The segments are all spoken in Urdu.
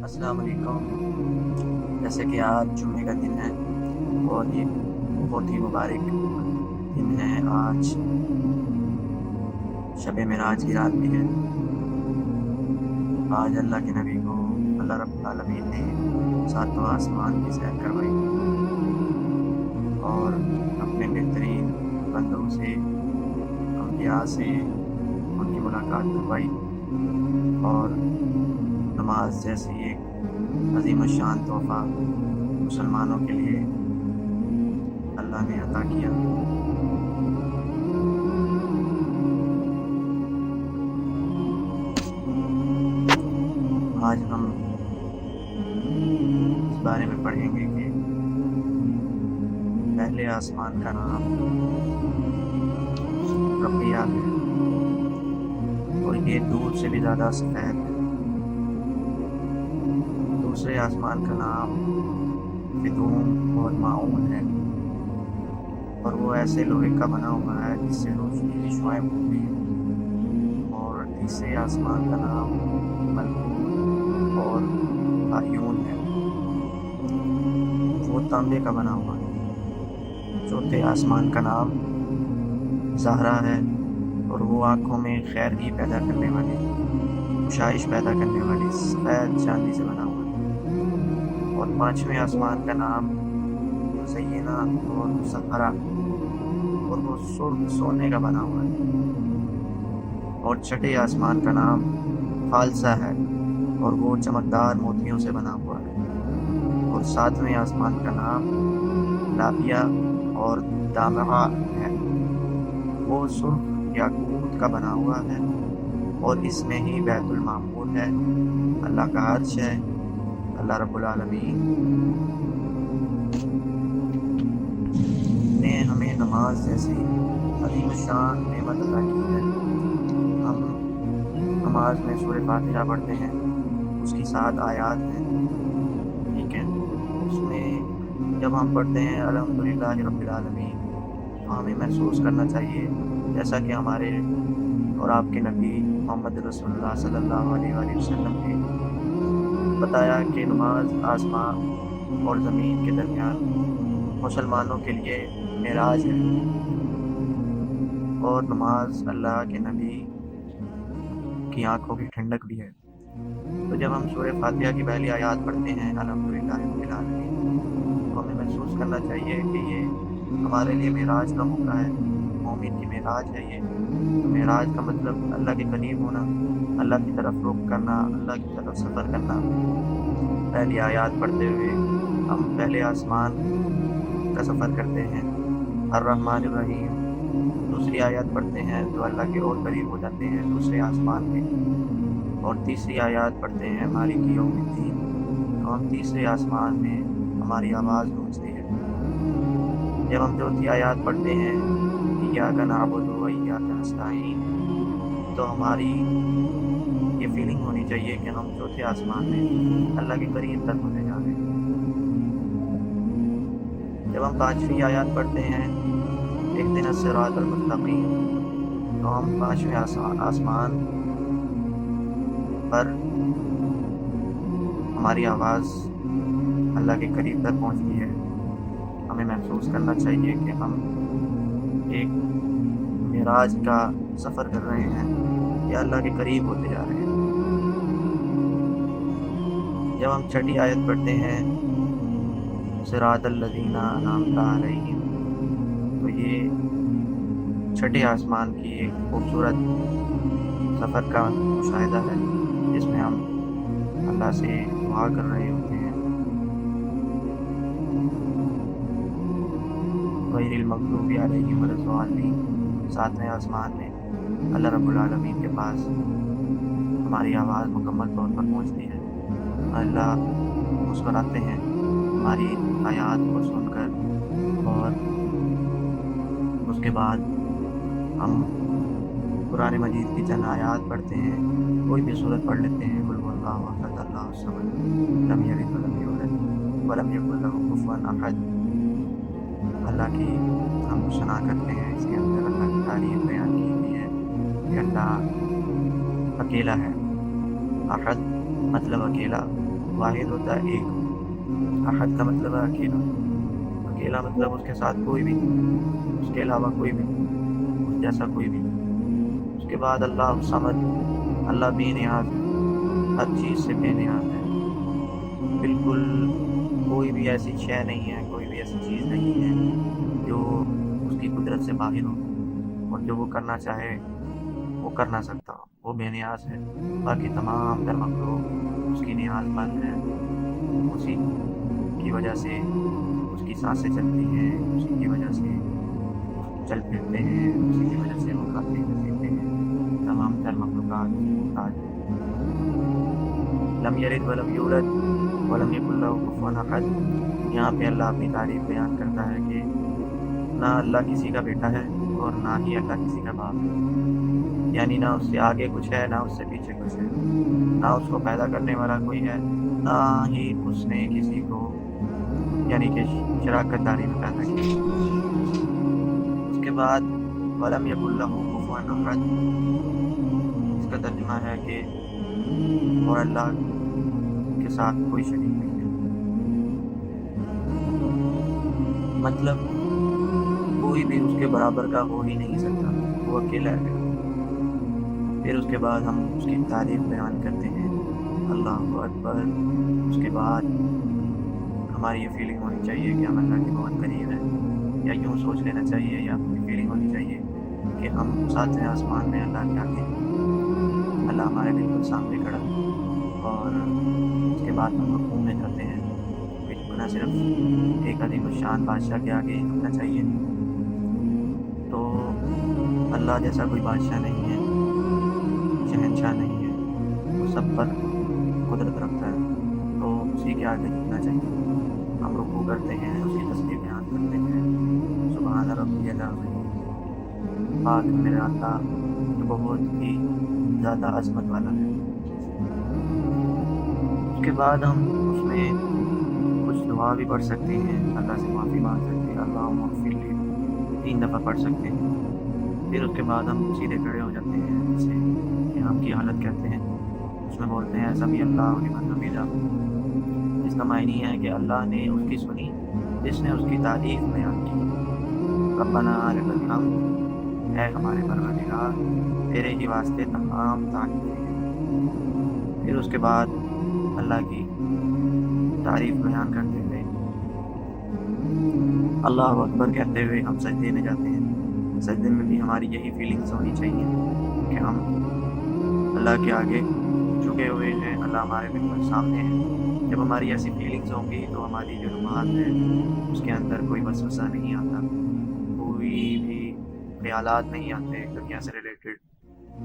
السلام علیکم۔ جیسے کہ آج جمعے کا دن ہے اور یہ بہت ہی مبارک دن ہے۔ آج شب معراج کی رات بھی ہے۔ آج اللہ کے نبی کو اللہ رب العالمین نے ساتواں آسمان کی سیر کروائی اور اپنے بہترین بندوں سے، انبیاء سے ان کی ملاقات کروائی، اور نماز جیسی ایک عظیم الشان تحفہ مسلمانوں کے لیے اللہ نے عطا کیا۔ آج ہم اس بارے میں پڑھیں گے کہ پہلے آسمان کا نام رقیہ ہے اور یہ دودھ سے بھی زیادہ سفید ہے۔ دوسرے آسمان کا نام فدوم اور معون ہے اور وہ ایسے لوہے کا بنا ہوا ہے جس سے روشنی کی شعاعیں ہوتی ہیں۔ اور تیسرے آسمان کا نام ملکوت اور عیون ہے، وہ تانبے کا بنا ہوا ہے۔ چوتھے آسمان کا نام زہرا ہے اور وہ آنکھوں میں خیر ہی پیدا کرنے والی، خوشائش پیدا کرنے والی سفید چاندی سے بنا ہوا ہے۔ اور پانچویں آسمان کا نام زینہ اور مسخرہ اور وہ سرخ سونے کا بنا ہوا ہے۔ اور چھٹے آسمان کا نام فالسہ ہے اور وہ چمکدار موتیوں سے بنا ہوا ہے۔ اور ساتویں آسمان کا نام لابیہ اور دامغہ ہے، وہ سرخ یاقوت کا بنا ہوا ہے اور اس میں ہی بیت المعمور ہے، اللہ کا عرش ہے، اللہ رب العالمین نے ہمیں نماز جیسی عظیم الشان نعمت عطا کی ہے۔ ہم نماز میں سورہ فاتحہ پڑھتے ہیں، اس کی 7 آیات ہیں، ٹھیک ہے۔ اس میں جب ہم پڑھتے ہیں الحمدللہ رب العالمین، تو ہمیں محسوس کرنا چاہیے جیسا کہ ہمارے اور آپ کے نبی محمد رسول اللہ صلی اللہ علیہ وآلہ وسلم نے بتایا کہ نماز آسمان اور زمین کے درمیان مسلمانوں کے لیے معراج ہے، اور نماز اللہ کے نبی کی آنکھوں کی ٹھنڈک بھی ہے۔ تو جب ہم سورہ فاتحہ کی پہلی آیات پڑھتے ہیں الحمدللہ رب العالمین، تو ہمیں محسوس کرنا چاہیے کہ یہ ہمارے لیے معراج کا موقع ہے، مومن کی معراج ہے یہ۔ تو معراج کا مطلب اللہ کے قریب ہونا، اللہ کی طرف رخ کرنا، اللہ کی طرف سفر کرنا۔ پہلی آیات پڑھتے ہوئے ہم پہلے آسمان کا سفر کرتے ہیں، الرحمن الرحیم۔ دوسری آیات پڑھتے ہیں تو اللہ کے اور قریب ہو جاتے ہیں دوسرے آسمان میں، اور تیسری آیات پڑھتے ہیں مالک یوم الدین، تو ہم تیسرے آسمان میں ہماری آواز گونجتی ہے۔ جب ہم چوتھی آیات پڑھتے ہیں ایاک نعبد و ایاک نستعین، تو ہماری یہ فیلنگ ہونی چاہیے کہ ہم چوتھے آسمان میں اللہ کے قریب تک ہونے جا رہے ہیں۔ جب ہم پانچویں آیات پڑھتے ہیں اہدنا الصراط المستقیم، تو ہم پانچویں آسمان پر ہماری آواز اللہ کے قریب تک پہنچتی ہے۔ ہمیں محسوس کرنا چاہیے کہ ہم ایک معراج کا سفر کر رہے ہیں یا اللہ کے قریب ہوتے جا رہے ہیں۔ جب ہم چھٹی آیت پڑھتے ہیں صراط الذین انعمت علیہم، تو یہ چھٹے آسمان کی ایک خوبصورت سفر کا مشاہدہ ہے، جس میں ہم اللہ سے دعا کر رہے ہوتے ہیں، غیر المغضوب علیہم ولا الضالین۔ ساتویں آسمان میں اللہ رب العالمین کے پاس ہماری آواز مکمل طور پر پہنچتی ہے، اللہ مسکراتے ہیں ہماری آیات کو سن کر، اور اس کے بعد ہم قرآن مجید کی چند آیات پڑھتے ہیں، کوئی بھی صورت پڑھ لیتے ہیں، قل هو اللہ احد اللہ الصمد لم یلد ولم یولد ولم یکن لہ کفوا احد۔ اللہ کی ہم ثنا کرتے ہیں، اس کے اندر اللہ کی تعریف بیان کی گئی ہے کہ اللہ اکیلا ہے، احد مطلب اکیلا، واحد ہوتا ہے ایک. احد کا مطلب ہے اکیلا. اکیلا مطلب اس کے ساتھ کوئی بھی نہیں، اس کے علاوہ کوئی بھی نہیں، اس جیسا کوئی بھی نہیں. اس کے بعد اللہ الصمد، اللہ بے نیاز ہے، ہر چیز سے بے نیاز ہے. بالکل کوئی بھی ایسی شے نہیں ہے، کوئی بھی ایسی چیز نہیں ہے جو اس کی قدرت سے باہر ہو، اور جو وہ کرنا چاہے وہ کر نہ سکتا ہو. وہ بے نیاز ہے. باقی تمام در مخلوق اس کی نیاز مند ہے. اسی کی وجہ سے اس کی سانسیں چلتی ہیں، اسی کی وجہ سے چل پھرتے ہیں، اسی کی وجہ سے وہ کھاتے ہیں پیتے ہیں. تمام در مخلوقات محتاج ہیں. لم یلد ولم یولد ولم یکن لہ کفوا احد. یہاں پہ اللہ اپنی تعریف بیان کرتا ہے کہ نہ اللہ کسی کا بیٹا ہے اور نہ ہی اللہ کسی کا باپ ہے. یعنی نہ اس سے آگے کچھ ہے، نہ اس سے پیچھے کچھ ہے، نہ اس کو پیدا کرنے والا کوئی ہے، نہ ہی اس نے کسی کو یعنی کہ شراکت داری میں پیدا کیا. اس کے بعد وَلَمْ يَكُنْ لَهُ كُفُوًا أَحَدٌ، اس کا ترجمہ ہے کہ اور اللہ کے ساتھ کوئی شریک نہیں ہے. مطلب کوئی بھی اس کے برابر کا ہو ہی نہیں سکتا، وہ اکیلا ہے. پھر اس کے بعد ہم اس کی تعریف بیان کرتے ہیں، اللہ اکبر. اس کے بعد ہماری یہ فیلنگ ہونی چاہیے کہ ہم اللہ کے بہت قریب ہیں، یا یوں سوچ لینا چاہیے یا اپنی فیلنگ ہونی چاہیے کہ ہم ساتویں آسمان میں اللہ کے آگے، اللہ ہمارے بالکل سامنے کھڑا ہے. اور اس کے بعد ہم رکوع میں جاتے ہیں. نہ صرف ایک عظیم الشان بادشاہ کے آگے جھکنا چاہیے. تو اللہ جیسا کوئی بادشاہ نہیں ہے، شہنشاہ نہیں ہے، وہ سب پر قدرت رکھتا ہے، تو اسی کے آگے جھکنا چاہیے. ہم رکوع کرتے ہیں، اس کی تسبیح بیان کرتے ہیں، سبحان ربی العظیم، پاک میرا اللہ جو بہت ہی زیادہ عظمت والا ہے. اس کے بعد ہم اس میں کچھ دعا بھی پڑھ سکتے ہیں، اللہ سے معافی مانگ سکتے ہیں، اللہم اغفر لی 3 دفعہ پڑھ سکتے ہیں. پھر اس کے بعد ہم سیدھے کھڑے ہو جاتے ہیں، جسے قیام کی حالت کہتے ہیں. اس میں بولتے ہیں سمی اللہ لمن حمیدہ، جس کا معنی ہے کہ اللہ نے اس کی سنی جس نے اس کی تعریف بیان کی. ربنا لک الحمد، اے ہمارے پروردگار تیرے ہی واسطے تمام تعریفیں ہیں. پھر اس کے بعد اللہ کی تعریف بیان کرتے ہوئے اللہ اکبر کہتے ہوئے ہم سجدے میں جاتے ہیں. سجدے میں بھی ہماری یہی فیلنگس ہونی چاہیے کہ ہم اللہ کے آگے جھکے ہوئے ہیں، اللہ ہمارے بالکل سامنے ہے. جب ہماری ایسی فیلنگس ہوں گی تو ہماری جو نماز ہے اس کے اندر کوئی وسوسہ نہیں آتا، کوئی بھی خیالات نہیں آتے دنیا سے ریلیٹڈ،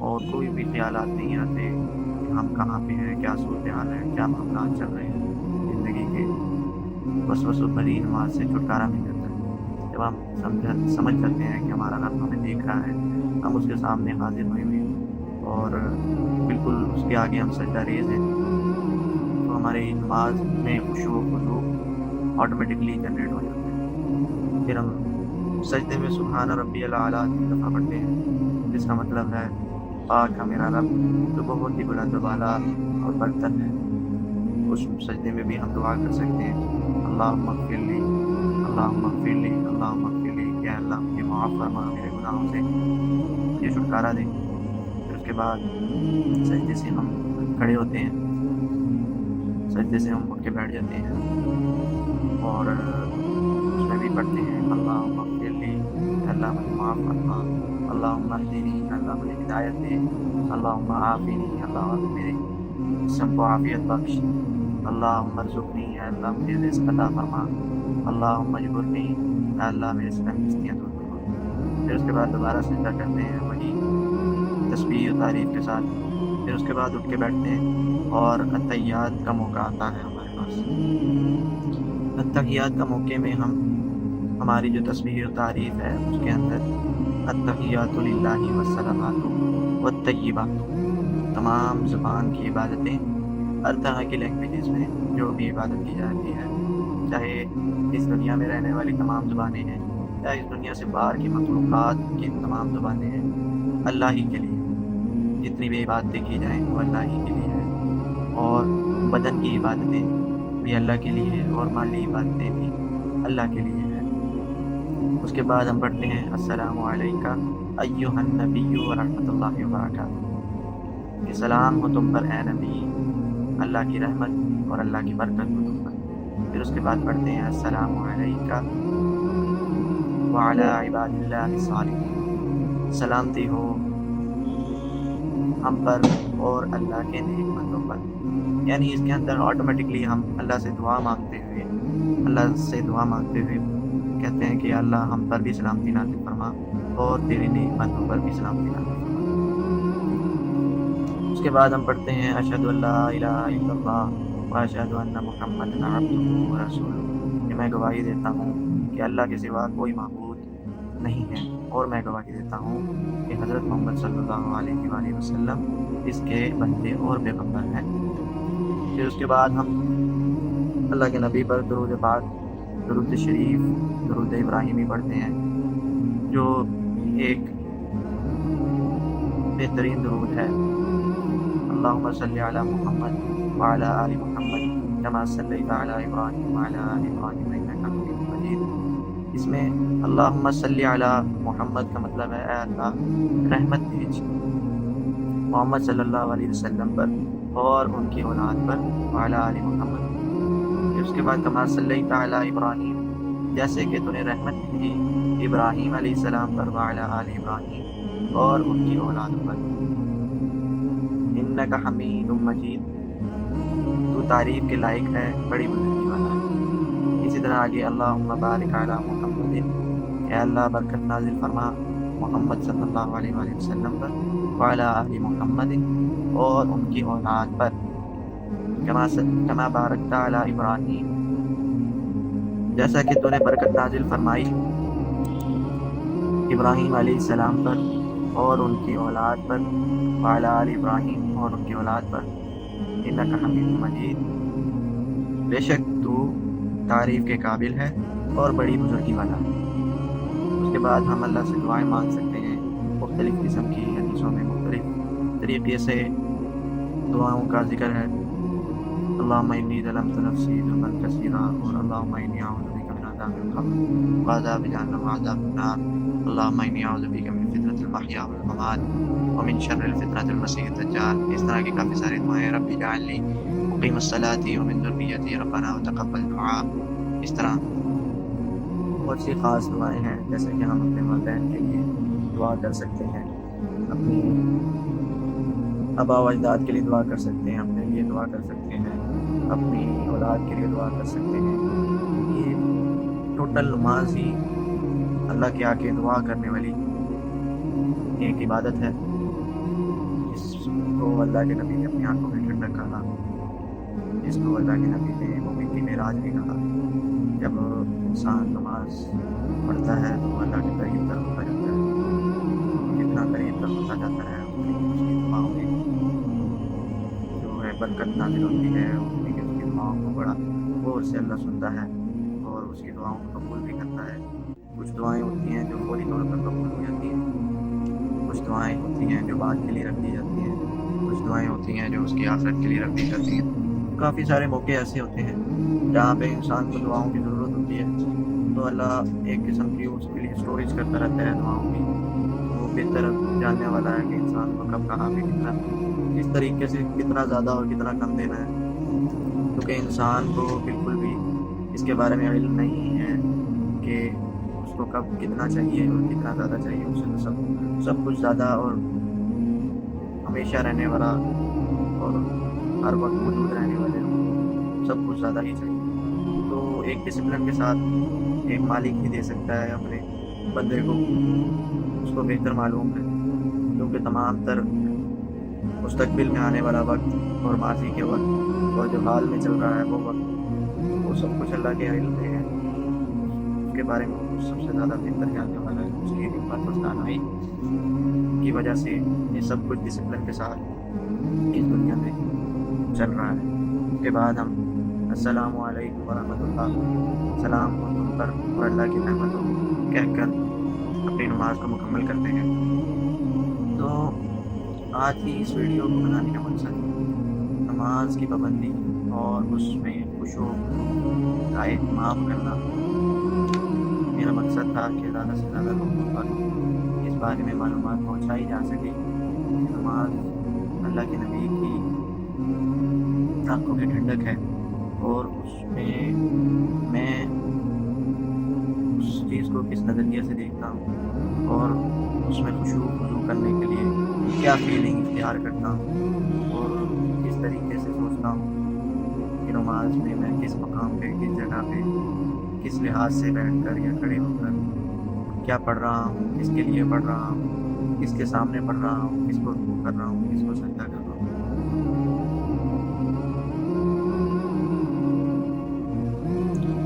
اور کوئی بھی خیالات نہیں آتے کہ ہم کہاں پہ ہیں، کیا صورتحال ہے، کیا معاملات چل رہے ہیں زندگی کے. وسوسوں بھری نماز سے چھٹکارا مل جاتا ہے. جب ہم سمجھ کرتے ہیں کہ ہمارا رب ہمیں دیکھ رہا ہے، ہم اس کے سامنے حاضر ہوئے ہوئے ہیں اور بالکل اس کے آگے ہم سجدہ ریز ہیں، تو ہماری نماز میں خشوع و خضوع آٹومیٹکلی جنریٹ ہو جاتا ہے. پھر ہم سجدے میں سبحان ربی الاعلیٰ 3 دفعہ پڑھتے ہیں، جس کا مطلب ہے پاک ہے میرا رب جو بہت ہی بلند و بالا اور برتر ہے. اس سجدے میں بھی ہم دعا کر سکتے ہیں اللہم اغفر لی، اللہم اغفر لی، اللہم اغفر لی، کہ اللہ مجھے معاف فرما، میرے گناہوں سے مجھے چھٹکارا دے. پھر اس کے بعد سجدے سے ہم کھڑے ہوتے ہیں، سجدے سے ہم اٹھ کے بیٹھ جاتے ہیں اور اس میں بھی پڑھتے ہیں اللہم اغفر لی، اللہ مجھے معاف فرما، اللہم اہدنی، اللہ مجھے ہدایت دے، اللہم عافنی، اللہ میرے جسم کو عافیت بخش، اللہم ارزقنی، اے اللہ مجھے رزق عطا فرما، اللہم اجبرنی، اے اللہ میرے سے تنگستیاں دور فرما. پھر اس کے بعد دوبارہ سجدہ کرتے ہیں وہی تسبیح و تعریف کے ساتھ. پھر اس کے بعد اٹھ کے بیٹھتے ہیں اور اتحیات کا موقع آتا ہے ہمارے پاس. اتحیات کا موقع میں ہم ہماری جو تسبیح و تعریف ہے اس کے اندر التحیات للہ والصلوات والطیبات، تمام زبان کی عبادتیں، ہر طرح کی لینگویجز میں جو بھی عبادت کی جاتی ہے، چاہے اس دنیا میں رہنے والی تمام زبانیں ہیں یا اس دنیا سے باہر کی مخلوقات کی تمام زبانیں ہیں، اللہ ہی کے لیے. جتنی بھی عبادتیں کی جائیں وہ اللہ ہی کے لیے ہے. اور بدن کی عبادتیں بھی اللہ کے لیے ہے اور مالی عبادتیں بھی اللہ کے لیے ہے۔ اس کے بعد ہم پڑھتے ہیں السلام علیکہ ایھا النبی ورحمۃ اللہ وبرکاتہ، کہ سلام ہو تم پر اے نبی، اللہ کی رحمت اور اللہ کی برکت ہو تم پر۔ پھر اس کے بعد پڑھتے ہیں السلام علیکہ وعلی عباد اللہ الصالحین، سلامتی ہو ہم پر اور اللہ کے نیک بندوں پر۔ یعنی اس کے اندر آٹومیٹکلی ہم اللہ سے دعا مانگتے ہوئے کہتے ہیں کہ اللہ ہم پر بھی سلامتی نازل فرما اور تیرے نیک بندوں پر بھی سلامتی نازل فرما۔ اس کے بعد ہم پڑھتے ہیں اشہد ان لا الہ الا اللہ واشہد ان محمدا عبدہ ورسولہ، کہ میں گواہی دیتا ہوں کہ اللہ کے سوا کوئی معبود نہیں ہے، اور میں گواہی دیتا ہوں کہ حضرت محمد صلی اللہ علیہ وآلہ وسلم اس کے بندے اور پیغمبر ہیں۔ پھر اس کے بعد ہم اللہ کے نبی پر درود پاک، درود شریف، درود ابراہیمی پڑھتے ہیں، جو ایک بہترین درود ہے۔ اللہم صلی علی محمد وعلی آل محمد کما صلیت علی ابراہیم وعلی آل ابراہیم انک حمید مجید۔ اس میں اللہم صلی علی محمد کا مطلب ہے اے اللہ رحمت بھیج محمد صلی اللہ علیہ وسلم پر اور ان کی اولاد پر، وعلی آل محمد۔ پھر اس کے بعد کما صلیت علی ابراہیم، جیسے کہ تو نے رحمت بھیجی ابراہیم علیہ السلام پر، وعلی آل ابراہیم اور ان کی اولاد پر۔ انک حمید مجید، تو تعریف کے لائق ہے، بڑی بزرگی والا ہے۔ اسی طرح آگے اللہم بارک علی محمد، اے اللہ برکت نازل فرما محمد صلی اللہ علیہ وآلہ وسلم پر، وعلی آل محمد اور ان کی اولاد پر، کما بارکت علی ابراہیم، جیسا کہ تو نے برکت نازل فرمائی ابراہیم علیہ السلام پر اور ان کی اولاد پر، وعلی آل ابراہیم اور ان کی اولاد پر، انک حمید مجید، بے شک تو تعریف کے قابل ہے اور بڑی بزرگی والا ہے۔ اس کے بعد ہم اللہ سے دعائیں مانگ سکتے ہیں، مختلف قسم کی حدیثوں میں مختلف طریقے سے دعاؤں کا ذکر ہے۔ اللہم انی ظلمت نفسی ظلما کثیرا، اور اللہم انی اعوذ بک من عذاب القبر وعذاب جہنم وعذاب النار، اللہم انی اعوذ بک من فتنۃ المحیا والممات ومن شر الفتنۃ المسیح الدجال۔ اس طرح کی کافی ساری دعائیں، رب اجعلنی مقیم الصلاۃ ومن ذریتی ربنا وتقبل دعاء، اس طرح بہت سی خاص دعائیں ہیں، جیسے کہ ہم اپنے والدین کے لیے دعا کر سکتے ہیں، اپنی آباء و اجداد کے لیے دعا کر سکتے ہیں، اپنے لیے دعا کر سکتے ہیں، اپنی اولاد کے لیے دعا کر سکتے ہیں۔ یہ ٹوٹل نماز ہی اللہ کے آگے دعا کرنے والی ایک عبادت ہے، جس کو اللہ کے نبی نے اپنی آنکھوں میں ٹھنڈک کہا، جس کو اللہ کے نبی نے مومن کی معراج بھی کہا۔ جب انسان نماز پڑھتا ہے تو اللہ کے قریب تر ہوتا جاتا ہے، جتنا قریب تر ہوتا جاتا ہے اتنی اس کی دعاؤں میں جو ہے برکت نازل ہوتی ہے، اتنی کہ اس کی دعاؤں کو بڑا غور سے اللہ سنتا ہے اور اس کی دعاؤں کو قبول بھی کرتا ہے۔ کچھ دعائیں ہوتی ہیں جو فوری طور پر قبول ہو جاتی ہیں، کچھ دعائیں ہوتی ہیں جو بعد کے لیے رکھ دی جاتی ہیں، کچھ دعائیں ہوتی ہیں جو اس کی آخرت کے لیے رکھ دی جاتی ہیں۔ کافی سارے موقع ایسے ہوتے ہیں جہاں پہ انسان کو دعاؤں کی ضرورت ہوتی ہے، تو اللہ ایک قسم کی اس کے لیے اسٹوریج کرتا رہتا ہے دعاؤں کی۔ وہ بہتر جاننے والا ہے کہ انسان کو کب کہاں پہ کتنا، کس طریقے سے کتنا زیادہ اور کتنا کم دینا ہے، کیونکہ انسان کو بالکل بھی اس کے بارے میں علم نہیں ہے کہ اس کو کب کتنا چاہیے اور کتنا زیادہ چاہیے۔ اسے تو سب کچھ زیادہ اور ہمیشہ رہنے والا اور ہر وقت موجود رہنے والے سب کچھ زیادہ ہی چاہیے۔ تو ایک ڈسپلن کے ساتھ ایک مالک ہی دے سکتا ہے اپنے بندے کو، اس کو بہتر معلوم ہے، کیونکہ تمام تر مستقبل میں آنے والا وقت اور ماضی کے وقت اور جو حال میں چل رہا ہے وہ وقت، وہ سب کچھ اللہ کے علم میں ہے، اس کے بارے میں وہ سب سے زیادہ بہتر جاننے والا ہے۔ اس کی حکمت اور دانائی کی وجہ سے یہ سب کچھ ڈسپلن کے ساتھ اس دنیا میں چل رہا ہے۔ اس کے بعد ہم السلام علیکم ورحمۃ اللہ، سلام ہو تم پر اور اللہ کی رحمت ہو کہہ کر اپنی نماز کو مکمل کرتے ہیں۔ تو آج کی اس ویڈیو کو بنانے کا مقصد نماز کی پابندی اور اس میں خوشو کا اہتمام کرنا میرا مقصد تھا کہ زیادہ سے زیادہ لوگوں پر اس بارے میں معلومات پہنچائی جا سکے کہ نماز اللہ کے نبی کی آنکھوں کی ٹھنڈک ہے، اور اس میں اس چیز کو کس نظریے سے دیکھتا ہوں اور اس میں خضوع کرنے کے لیے کیا فیلنگ اختیار کرتا ہوں اور کس طریقے سے سوچتا ہوں کہ نماز میں میں کس مقام پہ، کس جگہ پہ، کس لحاظ سے بیٹھ کر یا کھڑے ہو کر کیا پڑھ رہا ہوں، کس کے لیے پڑھ رہا ہوں، کس کے سامنے پڑھ رہا ہوں، کس کو رکوع کر رہا ہوں، کس کو سجدہ کر رہا ہوں۔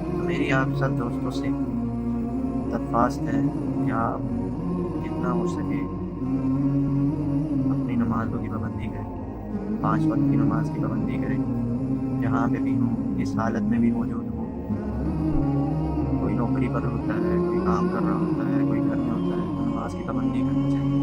تو میری آپ سب دوستوں سے درخواست ہے کہ آپ جتنا ہو سکے اپنی نمازوں کی پابندی کریں، 5 وقت کی نماز کی پابندی کریں، جہاں پہ بھی ہوں، اس حالت میں بھی موجود ہوں۔ کوئی نوکری پر ہوتا ہے، کوئی کام کر رہا ہوتا ہے، کوئی گھر میں ہوتا ہے، تو نماز کی پابندی کرنی چاہیے۔